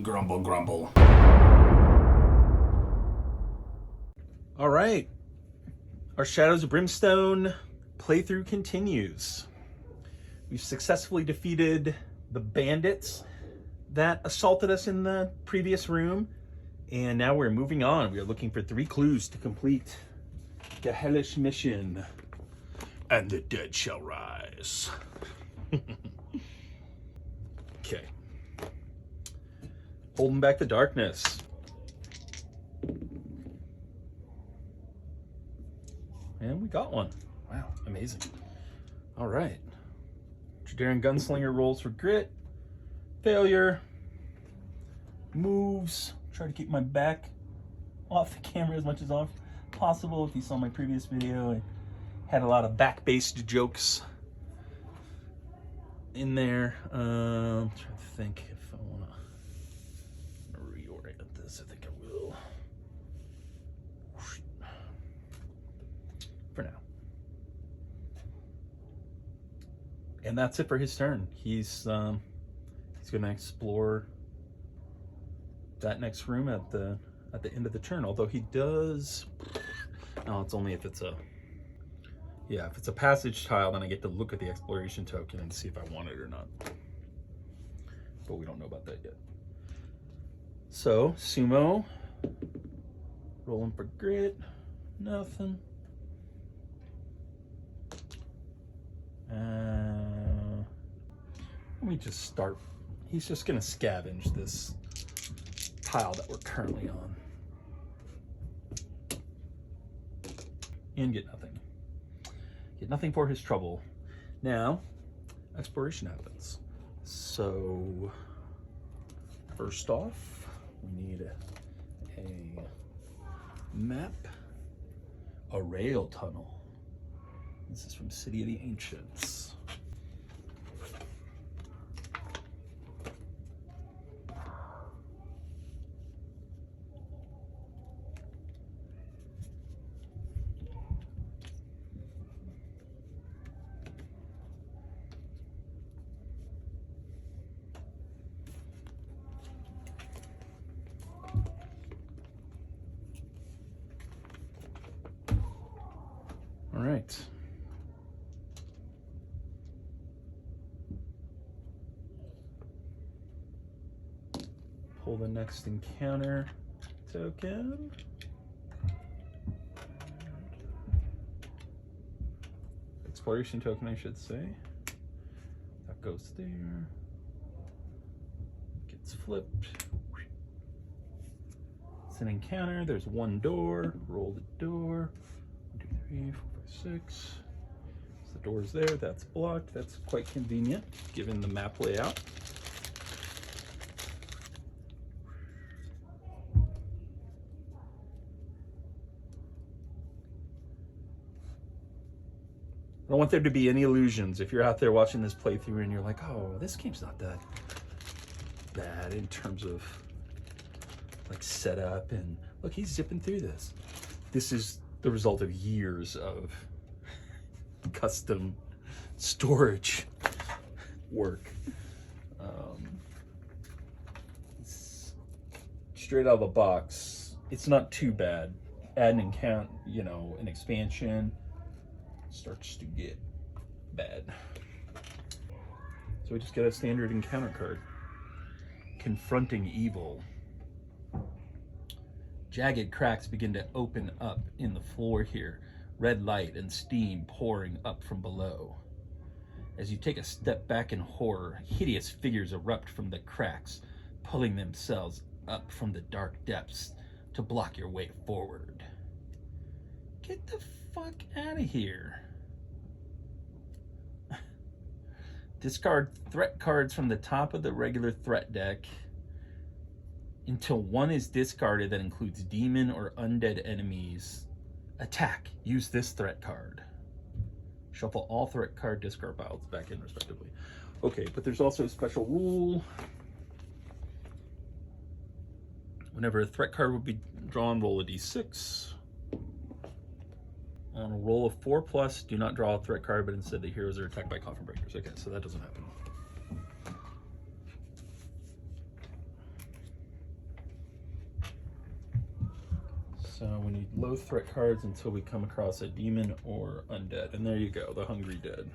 Grumble, grumble. All right. Our Shadows of Brimstone playthrough continues. We've successfully defeated the bandits that assaulted us in the previous room. And now we're moving on. We are looking for 3 clues to complete the hellish mission. And the dead shall rise. Okay. Holding back the darkness. And we got one. Wow, amazing. All right. Jadarian Gunslinger rolls for grit. Failure. Moves. Try to keep my back off the camera as much as possible. If you saw my previous video, I had a lot of back-based jokes in there. I'm trying to think if I want to reorient this. I think I will. For now. And that's it for his turn. He's going to explore that next room at the end of the turn. Although he does. No, it's only if it's a. Yeah, if it's a passage tile, then I get to look at the exploration token and see if I want it or not. But we don't know about that yet. So, Sumo. Rolling for grit. Nothing. Let me just start. He's just going to scavenge this tile that we're currently on. And get nothing. Get nothing for his trouble. Now, exploration happens. So, first off, we need a map, a rail tunnel. This is from City of the Ancients. All right. Pull the next encounter token. Exploration token, I should say. That goes there. Gets flipped. It's an encounter. There's one door. Roll the door. 1, 2, 3, 4, 5, 6. So the door's there. That's blocked. That's quite convenient given the map layout. I don't want there to be any illusions. If you're out there watching this playthrough and you're like, oh, this game's not that bad in terms of like setup and look, he's zipping through this. This is the result of years of custom storage work. Straight out of the box, it's not too bad. Add an account, an expansion, starts to get bad. So we just get a standard encounter card. Confronting evil. Jagged cracks begin to open up in the floor here. Red light and steam pouring up from below. As you take a step back in horror, hideous figures erupt from the cracks, pulling themselves up from the dark depths to block your way forward. Get the fuck out of here. Discard threat cards from the top of the regular threat deck until one is discarded that includes demon or undead enemies. Attack. Use this threat card. Shuffle all threat card discard piles back in respectively. Okay, but there's also a special rule. Whenever a threat card would be drawn, roll a d6. On a roll of 4+, do not draw a threat card, but instead the heroes are attacked by coffin breakers. Okay, so that doesn't happen. So we need low threat cards until we come across a demon or undead. And there you go, the Hungry Dead.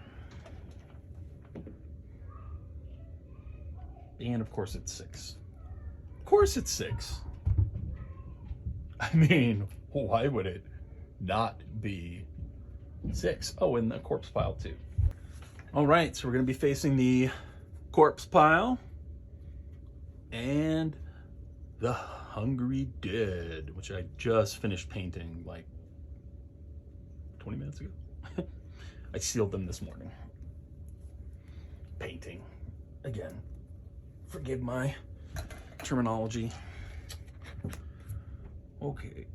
And of course it's 6. Of course it's 6. I mean, why would it not be 6? Oh, and the corpse pile too. All right, so we're gonna be facing the corpse pile and the Hungry Dead, which I just finished painting like 20 minutes ago. I sealed them this morning. Painting. Again, forgive my terminology. Okay.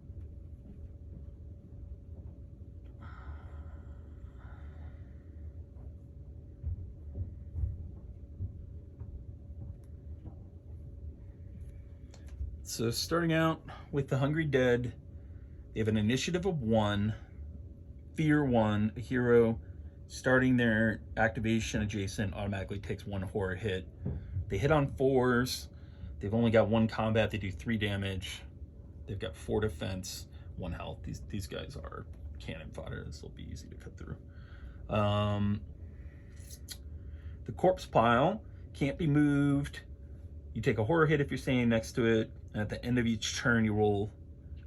So starting out with the Hungry Dead, they have an initiative of 1, fear 1, a hero starting their activation adjacent automatically takes 1 horror hit. They hit on 4s. They've only got 1 combat. They do 3 damage. They've got 4 defense, 1 health. These guys are cannon fodder. This will be easy to cut through. The corpse pile can't be moved. You take a horror hit if you're standing next to it. And at the end of each turn, you roll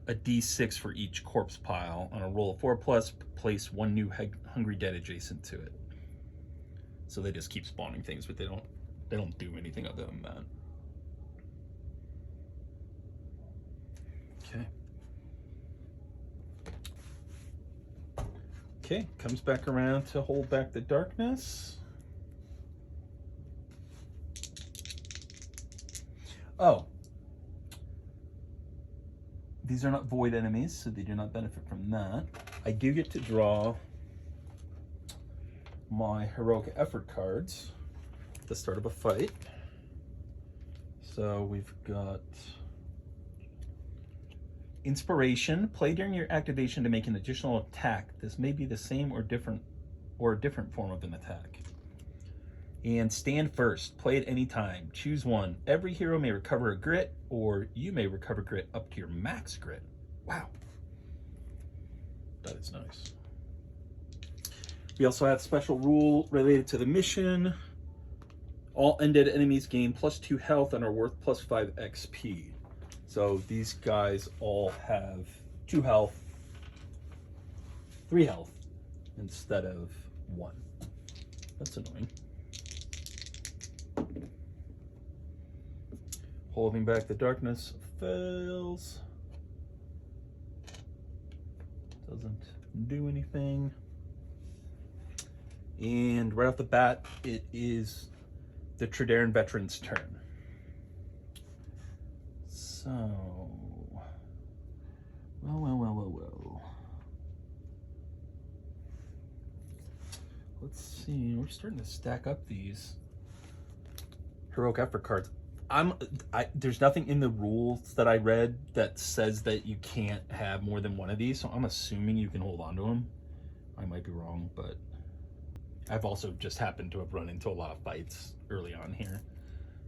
a d6 for each corpse pile. On a roll of 4+, place 1 new Hungry Dead adjacent to it. So they just keep spawning things, but they don't do anything other than that. Okay. Okay, comes back around to hold back the darkness. Oh. These are not void enemies, so they do not benefit from that. I do get to draw my heroic effort cards at the start of a fight. So we've got Inspiration. Play during your activation to make an additional attack. This may be the same or a different form of an attack. And Stand First. Play at any time. Choose 1. Every hero may recover a grit, or you may recover grit up to your max grit. Wow. That is nice. We also have special rule related to the mission. All undead enemies gain +2 health and are worth +5 XP. So these guys all have 2 health, 3 health instead of 1. That's annoying. Holding back the darkness fails. Doesn't do anything. And right off the bat, it is the Tredaran veteran's turn. So, well. Let's see, we're starting to stack up these heroic effort cards. There's nothing in the rules that I read that says that you can't have more than 1 of these, so I'm assuming you can hold on to them. I might be wrong, but I've also just happened to have run into a lot of fights early on here.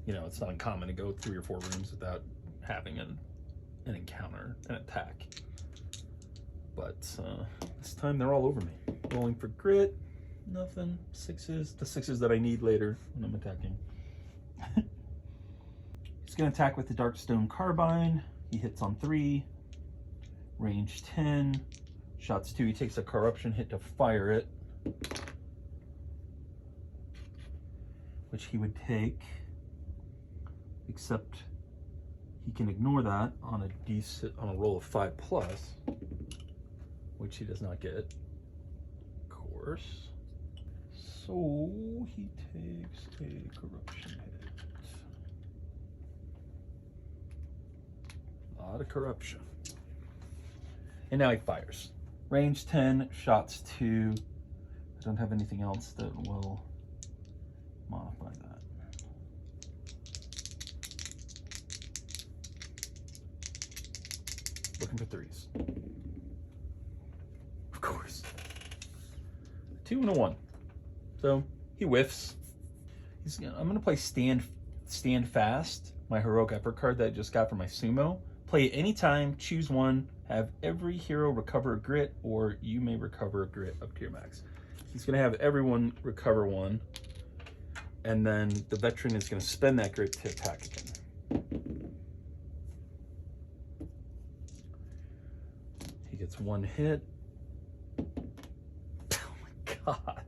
You know, it's not uncommon to go 3 or 4 rooms without having an encounter, an attack. But this time they're all over me. Rolling for grit, nothing. 6s, the 6s that I need later when I'm attacking. He's going to attack with the Darkstone Carbine. He hits on 3, range 10, shots 2. He takes a corruption hit to fire it, which he would take, except he can ignore that on a roll of 5+, which he does not get, of course. So he takes a corruption hit. A lot of corruption. And now he fires. Range 10, shots 2. I don't have anything else that will modify that. Looking for 3s. Of course. 2 and a 1. So he whiffs. I'm gonna play Stand Fast, my heroic effort card that I just got for my sumo. Play anytime, choose one, have every hero recover a grit, or you may recover a grit up to your max. He's going to have everyone recover one, and then the veteran is going to spend that grit to attack again. He gets one hit. Oh my god.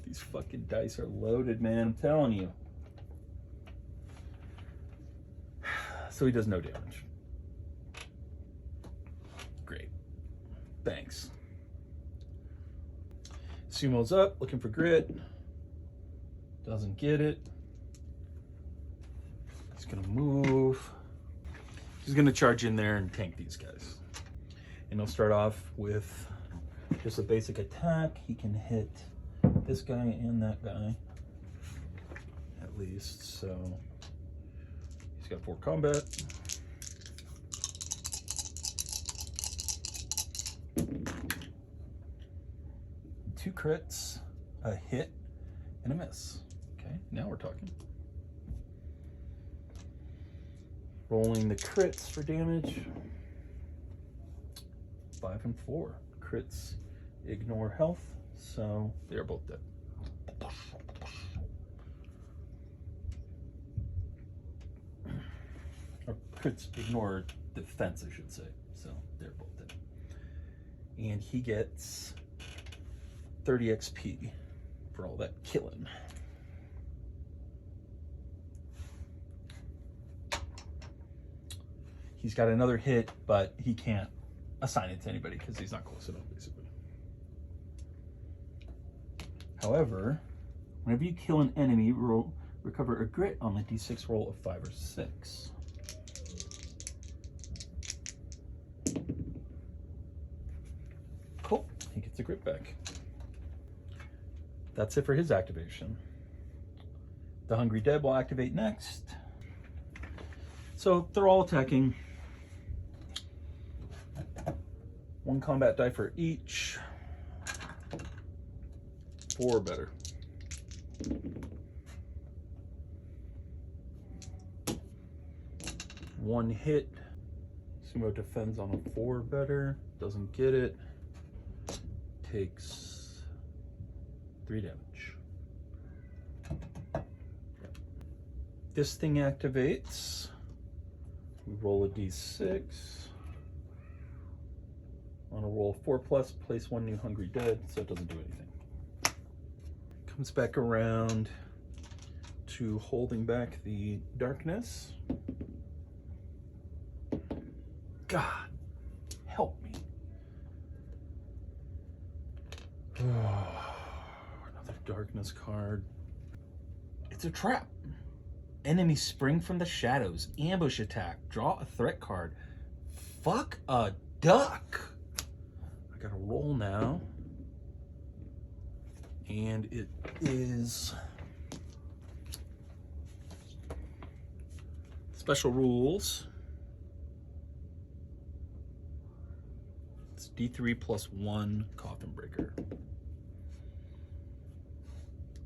These fucking dice are loaded, man. I'm telling you. So he does no damage. Great. Thanks. Sumo's up, looking for grit. Doesn't get it. He's gonna move. He's gonna charge in there and tank these guys. And he'll start off with just a basic attack. He can hit this guy and that guy, at least. So he's got 4 combat. Two crits, a hit, and a miss. Okay, now we're talking. Rolling the crits for damage. 5 and 4. Crits ignore health, so they're both dead. Or crits ignore defense, I should say. So they're both dead. And he gets 30 XP for all that killing. He's got another hit, but he can't assign it to anybody because he's not close enough, basically. However, whenever you kill an enemy, recover a grit on the d6 roll of 5 or 6. Cool. He gets a grit back. That's it for his activation. The Hungry Dead will activate next. So they're all attacking. 1 combat die for each. 4 or better. One hit. Sumo defends on a 4 or better. Doesn't get it. Takes 3 damage. This thing activates. We roll a d6. On a roll 4+, place 1 new Hungry Dead, so it doesn't do anything. Comes back around to holding back the darkness. God, help me. Oh, another darkness card. It's a trap. Enemies spring from the shadows. Ambush attack. Draw a threat card. Fuck a duck. I gotta roll now. And it is special rules. It's D3 plus 1 Coffin Breaker.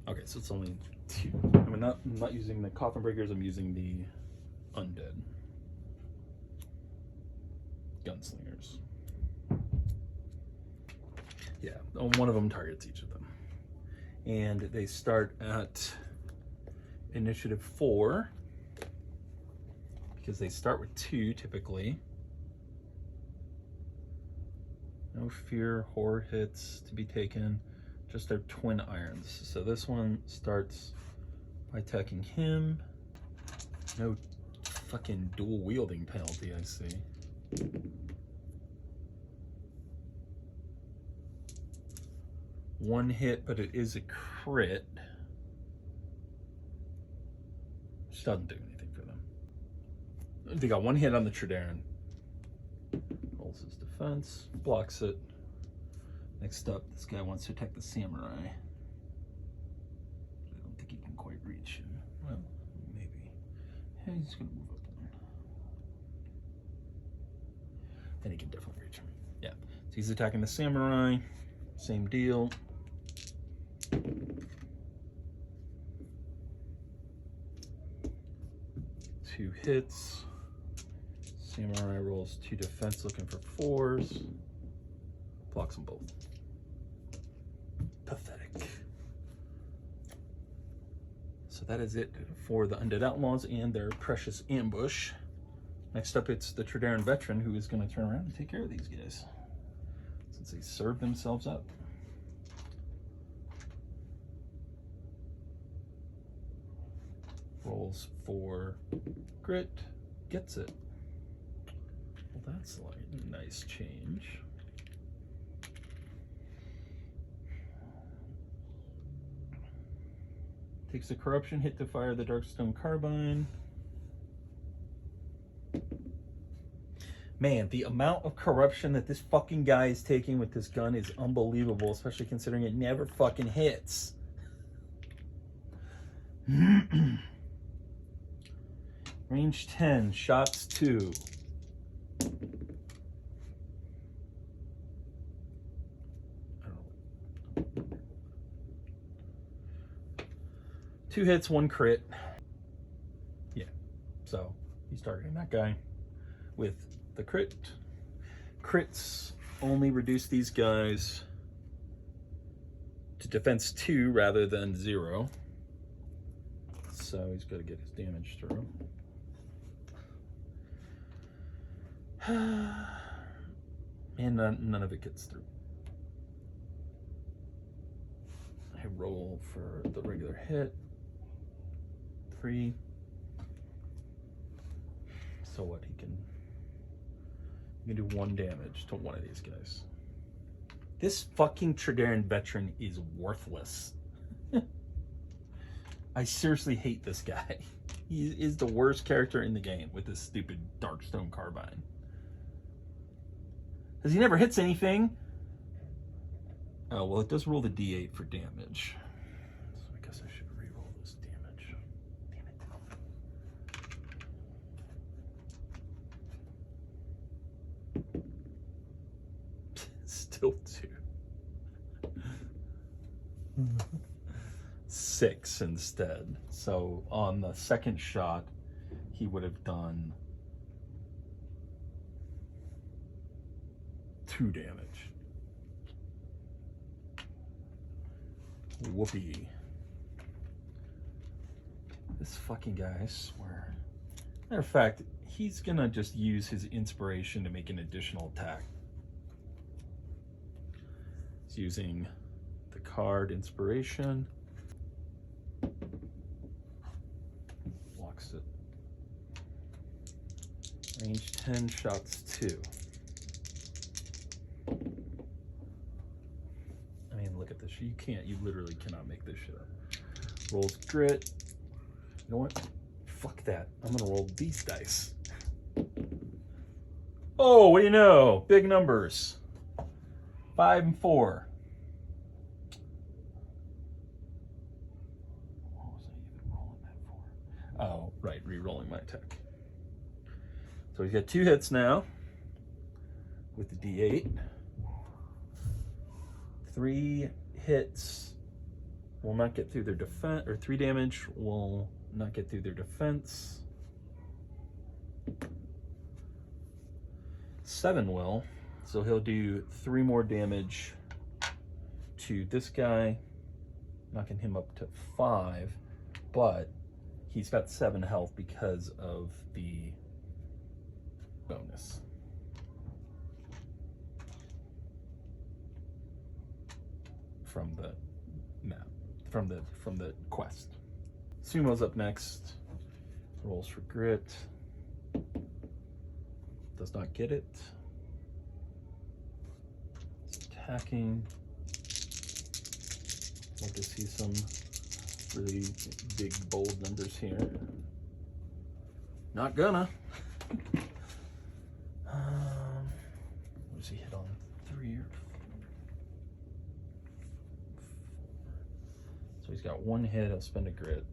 Okay, so it's only 2. I'm not using the Coffin Breakers, I'm using the Undead. Gunslingers. Yeah, one of them targets each of them. And they start at initiative 4, because they start with 2 typically. No fear, horror hits to be taken, just their twin irons. So this one starts by attacking him. No fucking dual wielding penalty, I see. One hit, but it is a crit. Which doesn't do anything for them. They got 1 hit on the Tredaran. Rolls his defense, blocks it. Next up, this guy wants to attack the samurai. I don't think he can quite reach him. Well, maybe. Yeah, he's gonna move up one. Then he can definitely reach him. Yeah. So he's attacking the samurai. Same deal. Two hits. Samurai rolls 2 defense, looking for 4s. Blocks them both. Pathetic. So that is it for the Undead Outlaws and their precious ambush. Next up, it's the Tredaran Veteran, who is going to turn around and take care of these guys, since they served themselves up. Rolls for grit, gets it. Well, that's like a nice change. Takes the corruption hit to fire the Darkstone Carbine. Man, the amount of corruption that this fucking guy is taking with this gun is unbelievable, especially considering it never fucking hits. Range 10, shots 2. Two hits, 1 crit. Yeah, so he's targeting that guy with the crit. Crits only reduce these guys to defense 2 rather than 0. So he's got to get his damage through. And none of it gets through. I roll for the regular hit. 3. So what? He can do 1 damage to one of these guys. This fucking Tredaran Veteran is worthless. I seriously hate this guy. He is the worst character in the game with this stupid Darkstone Carbine. Because he never hits anything. Oh, well, it does roll the D8 for damage. So I guess I should re-roll this damage. Damn it. Still 2. 6 instead. So on the second shot, he would have done 2 damage. Whoopee. This fucking guy, I swear. Matter of fact, he's gonna just use his inspiration to make an additional attack. He's using the card Inspiration. Blocks it. Range 10, shots 2. I mean, look at this. You literally cannot make this shit up. Rolls grit. You know what? Fuck that. I'm gonna roll these dice. Oh, what do you know? Big numbers. 5 and 4. What was I even rolling that for? Oh, right, re-rolling my attack. So he's got 2 hits now with the D8. 3 hits will not get through their defense, or 3 damage will not get through their defense. 7 will. So he'll do 3 more damage to this guy, knocking him up to 5, but he's got 7 health because of the bonus. From the map, from the quest. Sumo's up next. Rolls for grit. Does not get it. It's attacking. Love to see some really big, bold numbers here. Not gonna. What does he hit on? 3 or 4? So he's got 1 hit. I'll spend a grit.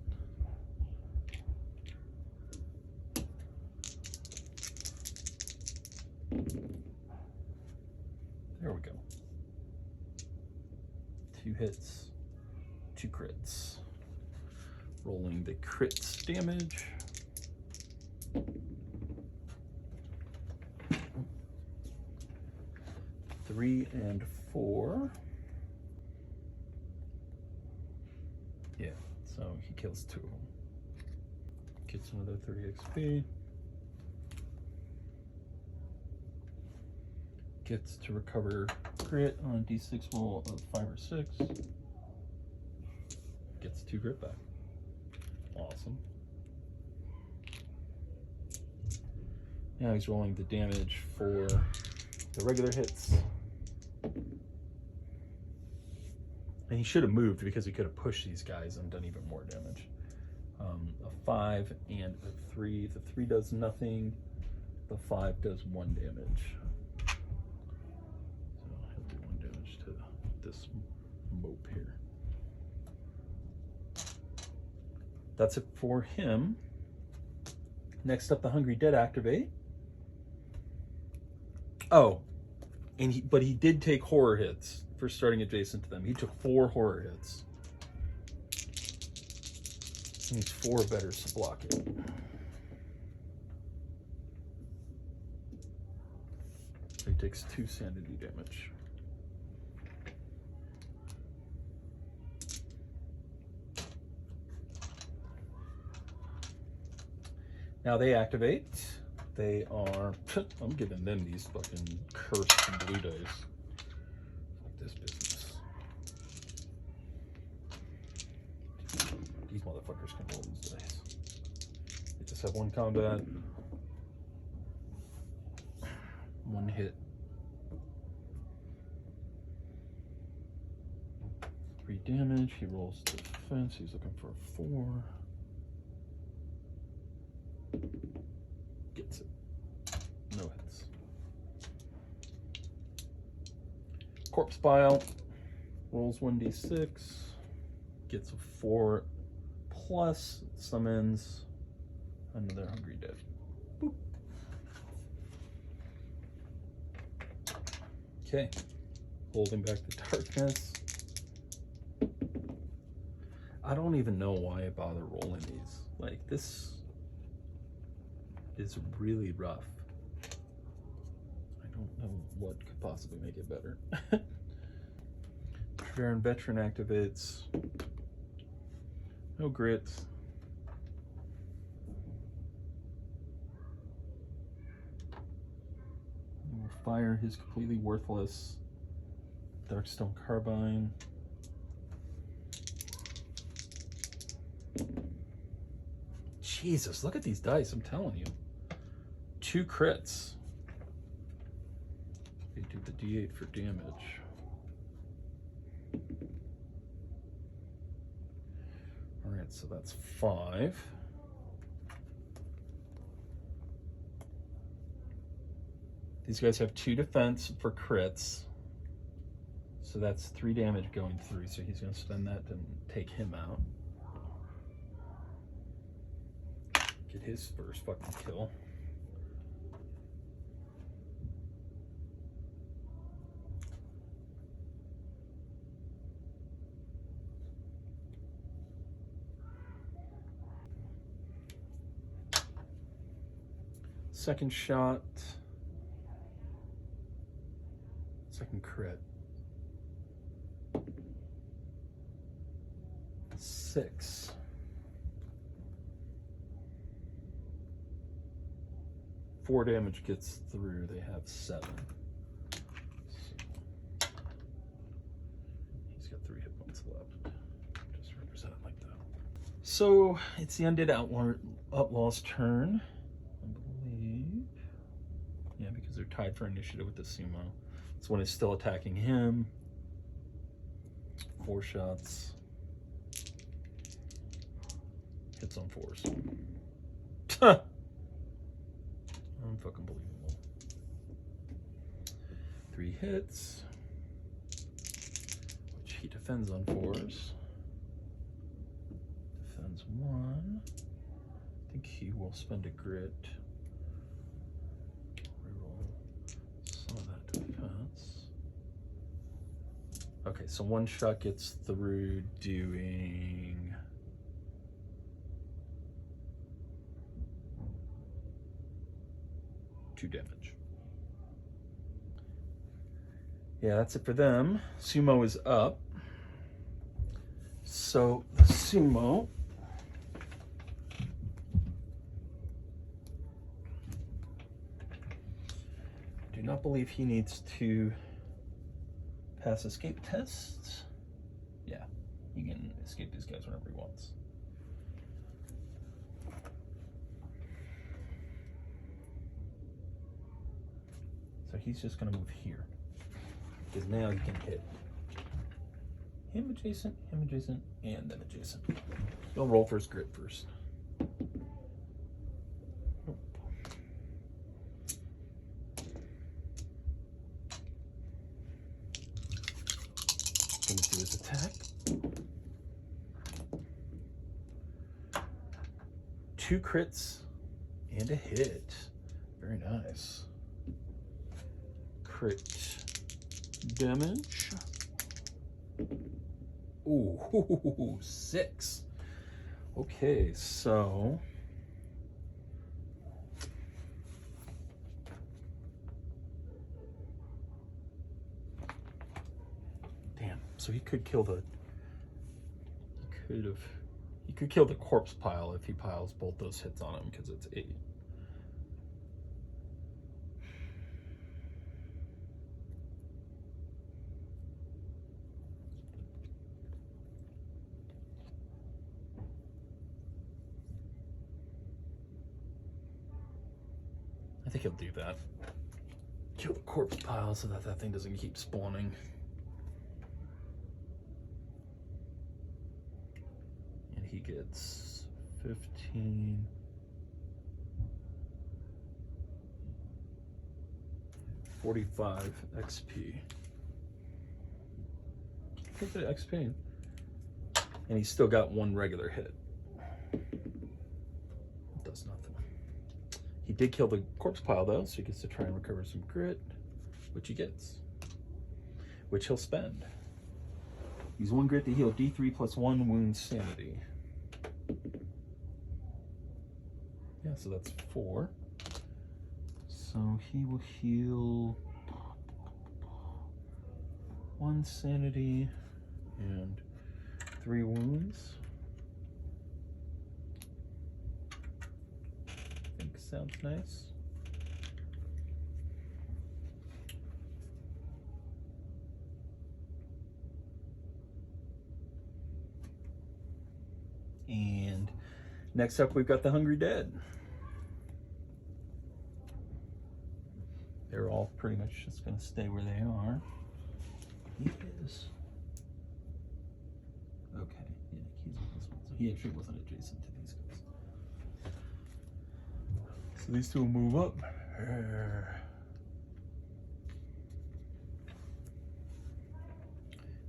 There we go. 2 hits, 2 crits. Rolling the crits damage. 3 and 4. Yeah, so he kills 2 of them. Gets another 3 XP. Gets to recover grit on a D6 roll of 5 or 6. Gets 2 grit back. Awesome. Now he's rolling the damage for the regular hits. And he should have moved because he could have pushed these guys and done even more damage. A 5 and a 3. The 3 does nothing. The 5 does 1 damage. So he'll do 1 damage to this mope here. That's it for him. Next up, the Hungry Dead activate. Oh, and but he did take horror hits for starting adjacent to them. He took 4 horror hits. He needs 4 better to block it. He takes 2 sanity damage. Now they activate. They are, I'm giving them these fucking cursed blue dice. Fuck this business. These motherfuckers can roll these dice. They just have 1 combat, 1 hit. 3 damage. He rolls defense. He's looking for a 4. Gets it. No hits. Corpse Bile rolls 1d6, gets a 4 plus, summons another Hungry Dead. Boop. Okay, holding back the darkness. I don't even know why I bother rolling these. Like, this is really rough. I don't know what could possibly make it better. Baron Veteran activates. No grit. He will fire his completely worthless Darkstone Carbine. Jesus, look at these dice, I'm telling you. 2 crits. They do the D8 for damage. Alright, so that's 5. These guys have 2 defense for crits. So that's 3 damage going through, so he's going to spend that to take him out. Get his first fucking kill. Second shot. Second crit. 6. Four damage gets through. They have 7. So he's got 3 hit points left. Just represent it like that. So it's the Undead Outlaw's turn, I believe. Yeah, because they're tied for initiative with the sumo. This one is still attacking him. 4 shots. Hits on 4s. Unfucking-believable. 3 hits, which he defends on 4s. Defends 1. I think he will spend a grit. Reroll some of that defense. Okay, so 1 shot gets through doing 2 damage. Yeah, that's it for them. Sumo is up. So the Sumo, do not believe he needs to pass escape tests. Yeah, he can escape these guys whenever he wants. So he's just gonna move here, because now he can hit him adjacent, and then adjacent. He'll roll for his grit first. Nope. Gonna do his attack. 2 crits and a hit. Very nice. Crit damage. Ooh, 6. Okay, so damn. So he could kill the. He could kill the corpse pile if he piles both those hits on him, because it's 8. I think he'll do that. Kill the corpse pile so that thing doesn't keep spawning. And he gets 15. 45 XP. Look at the XP. And he's still got 1 regular hit. It does nothing. He did kill the corpse pile though, so he gets to try and recover some grit, which he gets, which he'll spend. Use 1 grit to heal D3 plus 1 wound sanity. Yeah, so that's 4. So he will heal 1 sanity and 3 wounds. I think sounds nice. And next up, we've got the Hungry Dead. They're all pretty much just going to stay where they are. He is. Okay, yeah, he's on this one. So he actually wasn't adjacent to these guys. So these 2 will move up.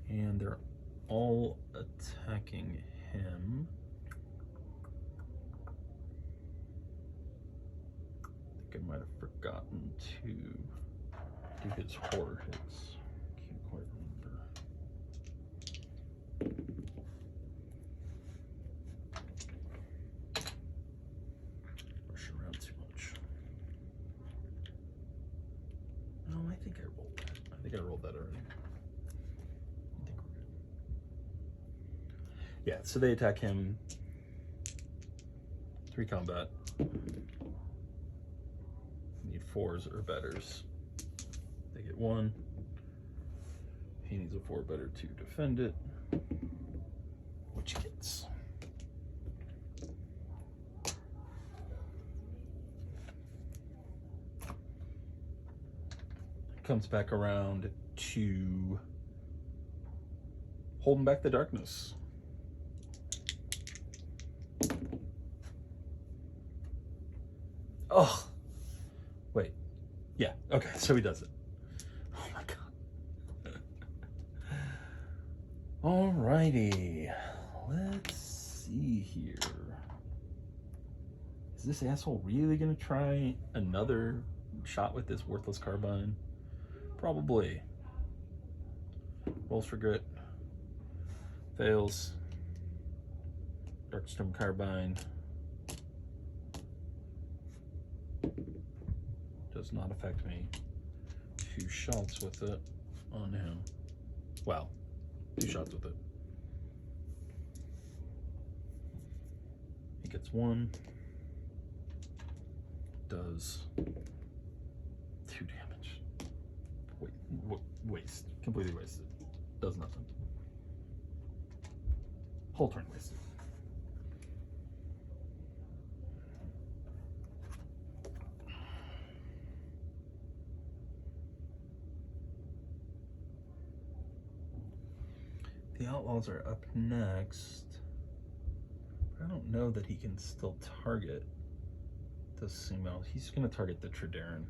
And they're all attacking him. I think I might have forgotten to do his horror hits. Can't quite remember. Rush around too much. No, I think I rolled that. I think I rolled that already. I think we're good. Yeah, so they attack him. 3 combat. Need 4s or betters. They get 1. He needs a 4 better to defend it, which he gets. Comes back around to holding back the darkness. Oh, wait. Yeah, okay, so he does it. Oh my god. Alrighty. Let's see here. Is this asshole really gonna try another shot with this worthless carbine? Probably. Rolls for grit. Fails. Darkstone carbine. Does not affect me. 2 shots with it. on him. Wow, 2 shots with it. He gets 1. Does 2 damage. Waste. Completely wasted. Does nothing. Whole turn wasted. The Outlaws are up next. I don't know that he can still target the Sumo. He's going to target the Tredaran.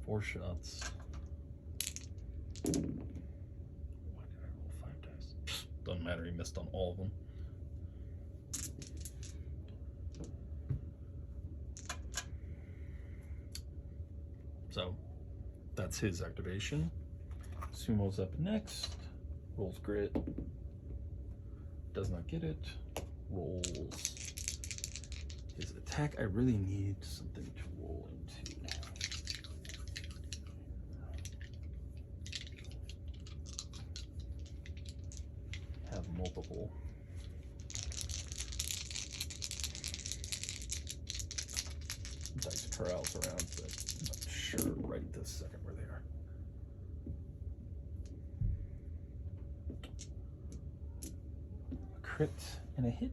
4 shots. Why did I roll 5 dice? Doesn't matter, he missed on all of them. So that's his activation. Sumo's up next. Rolls grit. Does not get it. Rolls his attack. I really need something to roll into. Have multiple. Dice corrals around, but I'm not sure right this second where they are. A crit and a hit.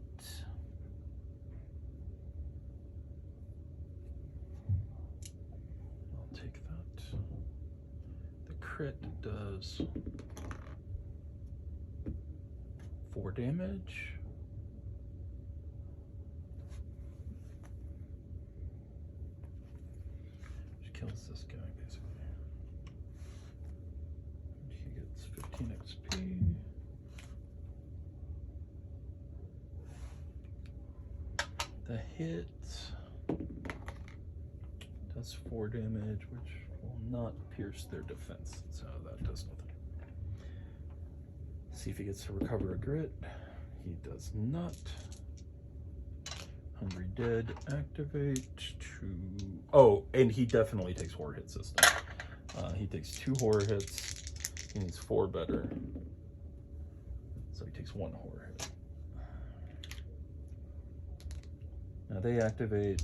I'll take that. The crit does 4 damage. Which kills this guy basically. And he gets 15 XP. The hit does 4 damage, which will not pierce their defense, so that does nothing. See if he gets to recover a grit. He does not. Hungry Dead, activate to... Oh, and he definitely takes horror hits this time. He takes 2 horror hits. He needs 4 better. So he takes 1 horror hit. Now they activate.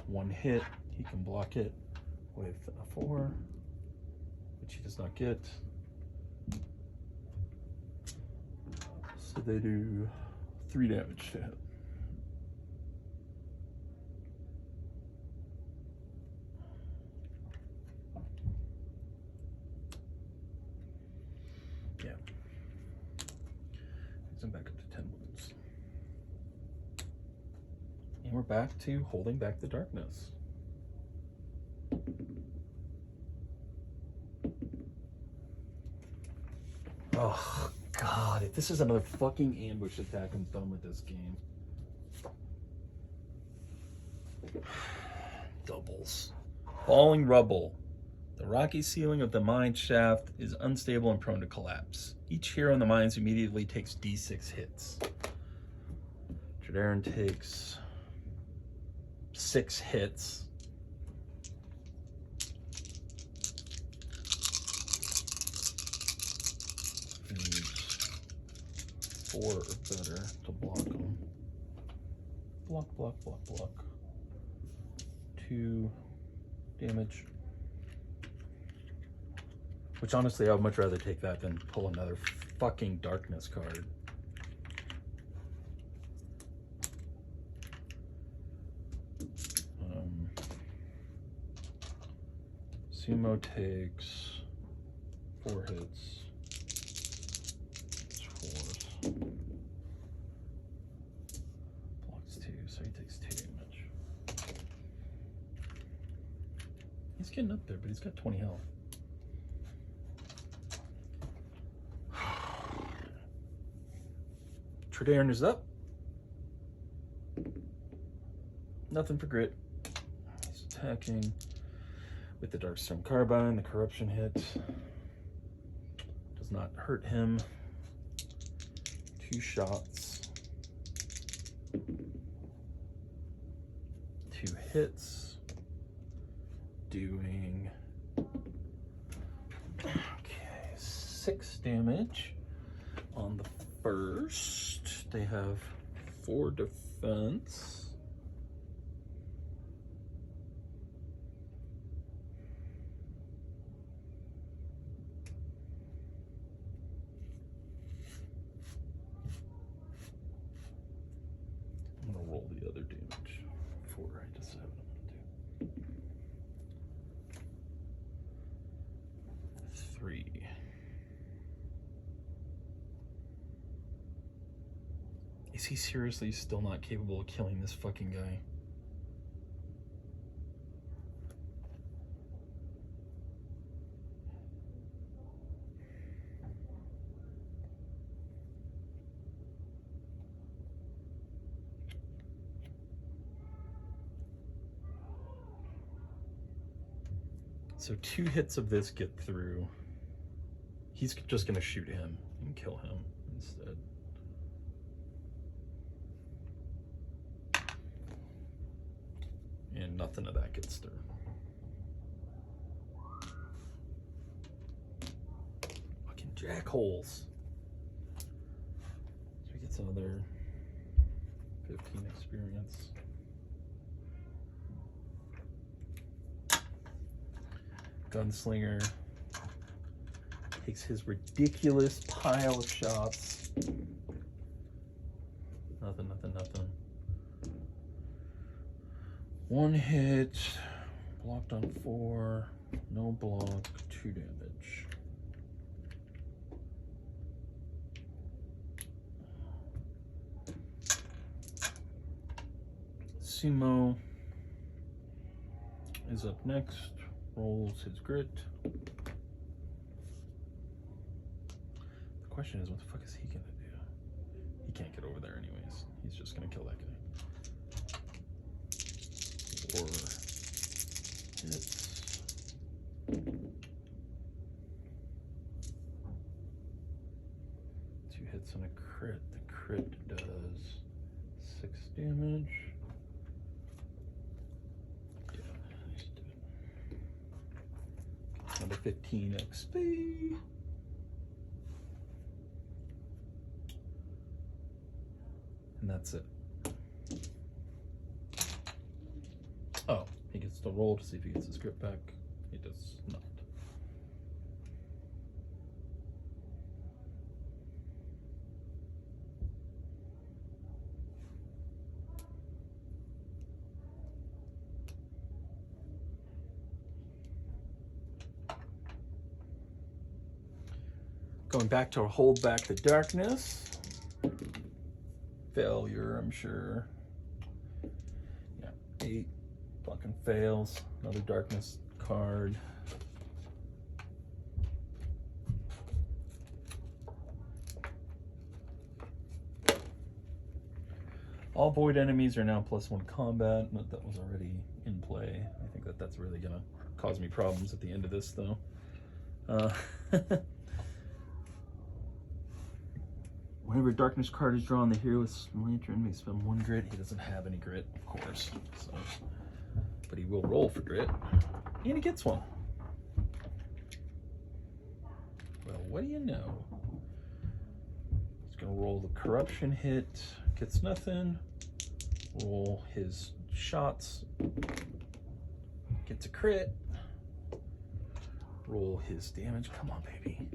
One hit, he can block it with a 4, which he does not get. So they do 3 damage to him. Yeah. Brings him back up to 10 wounds. And we're back to holding back the darkness. Oh, God. If this is another fucking ambush attack, I'm done with this game. Doubles. Falling rubble. The rocky ceiling of the mine shaft is unstable and prone to collapse. Each hero in the mines immediately takes D6 hits. Tredaran takes 6 hits. Needs 4 or better to block them. Block, block, block, block. 2 damage. Which honestly, I would much rather take that than pull another fucking darkness card. Sumo takes 4 hits. It's 4. Blocks 2, so he takes 2 damage. He's getting up there, but he's got 20 health. Tredaran is up. Nothing for grit. He's attacking with the Darkstone Carbine. The corruption hit does not hurt him. 2 shots. 2 hits, doing 6 damage on the first. They have 4 defense. I'm gonna roll the other damage before I decide what I'm gonna do. 3. Is he seriously still not capable of killing this fucking guy? So 2 hits of this get through. He's just gonna shoot him and kill him instead. And nothing of that gets through. Fucking jackholes. So he gets another 15 experience. Gunslinger takes his ridiculous pile of shots. Nothing. 1 hit, blocked on 4, no block, 2 damage. Sumo is up next, rolls his grit. The question is, what the fuck is he gonna do? He can't get over there anyways. He's just gonna kill that guy. 4 hits. 2 hits and a crit. The crit does 6 damage. Yeah, he's dead. Another 15 XP. And that's it. Oh, he gets to roll to see if he gets his grip back. He does not. Going back to hold back the darkness. Failure, I'm sure. Yeah, 8. Fucking fails. Another darkness card. All void enemies are now +1 combat, but that was already in play. I think that's really gonna cause me problems at the end of this, though. Whenever a darkness card is drawn, the hero with lantern may spend 1 grit. He doesn't have any grit, of course. So, but he will roll for grit, and he gets 1. Well, what do you know? He's gonna roll the corruption hit, gets nothing. Roll his shots, gets a crit. Roll his damage. Come on, baby.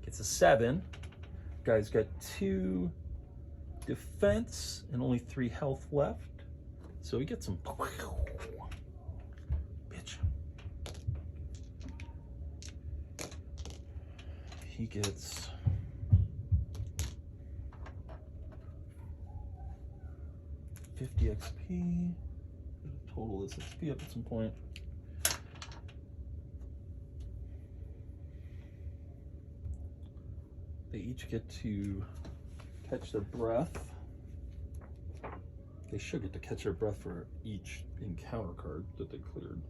Gets a 7. Guy's got 2 defense and only 3 health left. So he gets some. Bitch. He gets 50 XP. Total this XP up at some point. They each get to catch their breath. They should get to catch their breath for each encounter card that they cleared.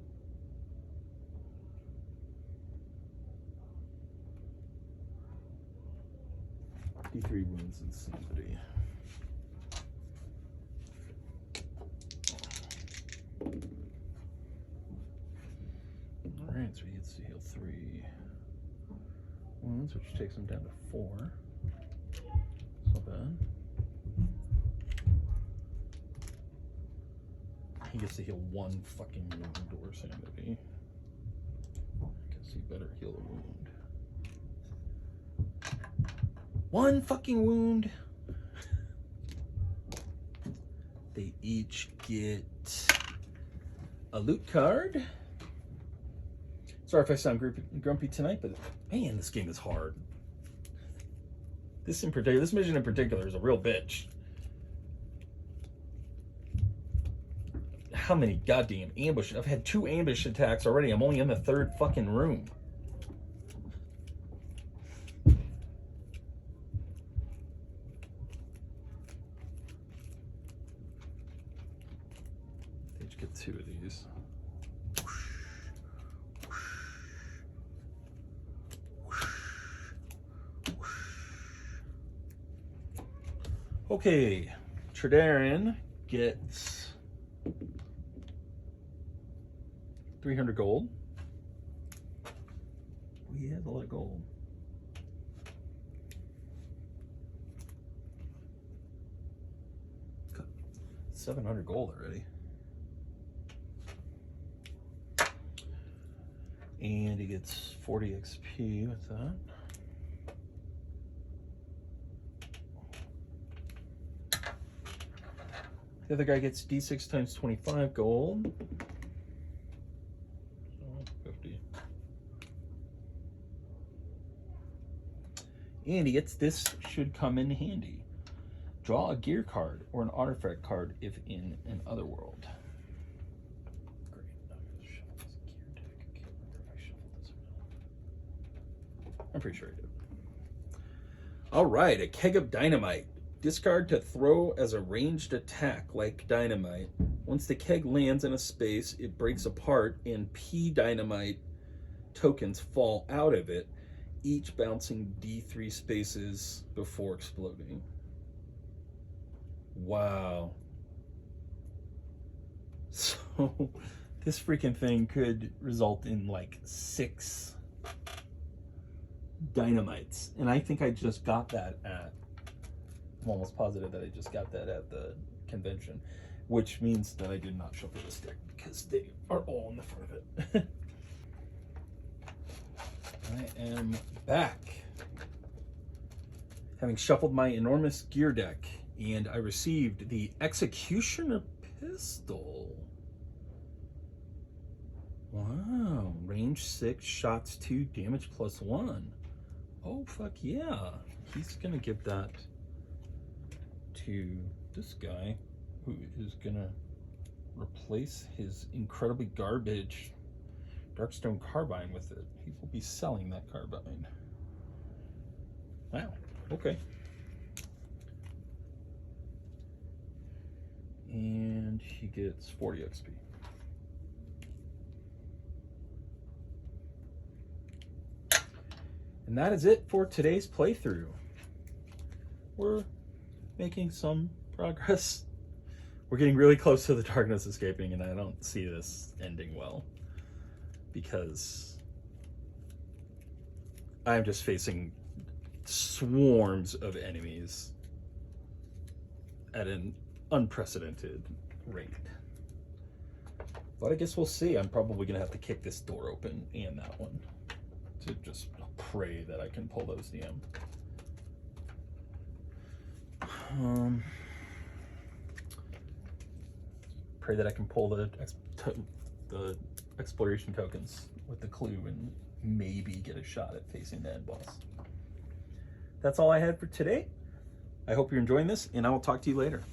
D3 wounds insanity. to heal 3 wounds, which takes him down to 4. It's not bad. He gets to heal 1 fucking wound or sanity. I guess he better heal a wound. 1 fucking wound. They each get a loot card. Sorry if I sound grumpy tonight, but man, this game is hard. This mission in particular is a real bitch. How many goddamn ambushes? I've had 2 ambush attacks already. I'm only in the 3rd fucking room. They each get 2 of these. Okay, Tredarin gets 300 gold. Oh, he has a lot of gold. Got 700 gold already. And he gets 40 XP with that. The other guy gets D6 times 25 gold. So 50. And he gets this, should come in handy. Draw a gear card or an artifact card if in an other world. Great. I'm going to shuffle this gear deck. I can't remember if I shuffled this or not. I'm pretty sure I did. All right, a keg of dynamite. Discard to throw as a ranged attack like dynamite. Once the keg lands in a space, it breaks apart and P dynamite tokens fall out of it, each bouncing D3 spaces before exploding. Wow. So this freaking thing could result in like 6 dynamites. And I think I just got that at, I'm almost positive that I just got that at the convention, which means that I did not shuffle this deck because they are all in the front of it. I am back, having shuffled my enormous gear deck, and I received the Executioner Pistol. Wow, range 6, shots 2, damage +1. Oh, fuck yeah. He's gonna give that to this guy, who is gonna replace his incredibly garbage Darkstone Carbine with it. He will be selling that carbine. Wow, okay. And he gets 40 XP. And that is it for today's playthrough. We're making some progress. We're getting really close to the darkness escaping, and I don't see this ending well, because I'm just facing swarms of enemies at an unprecedented rate. But I guess we'll see. I'm probably gonna have to kick this door open and that one to just pray that I can pull those DM. Pray that I can pull the exploration tokens with the clue and maybe get a shot at facing the end boss. That's all I had for today. I hope you're enjoying this, and I will talk to you later.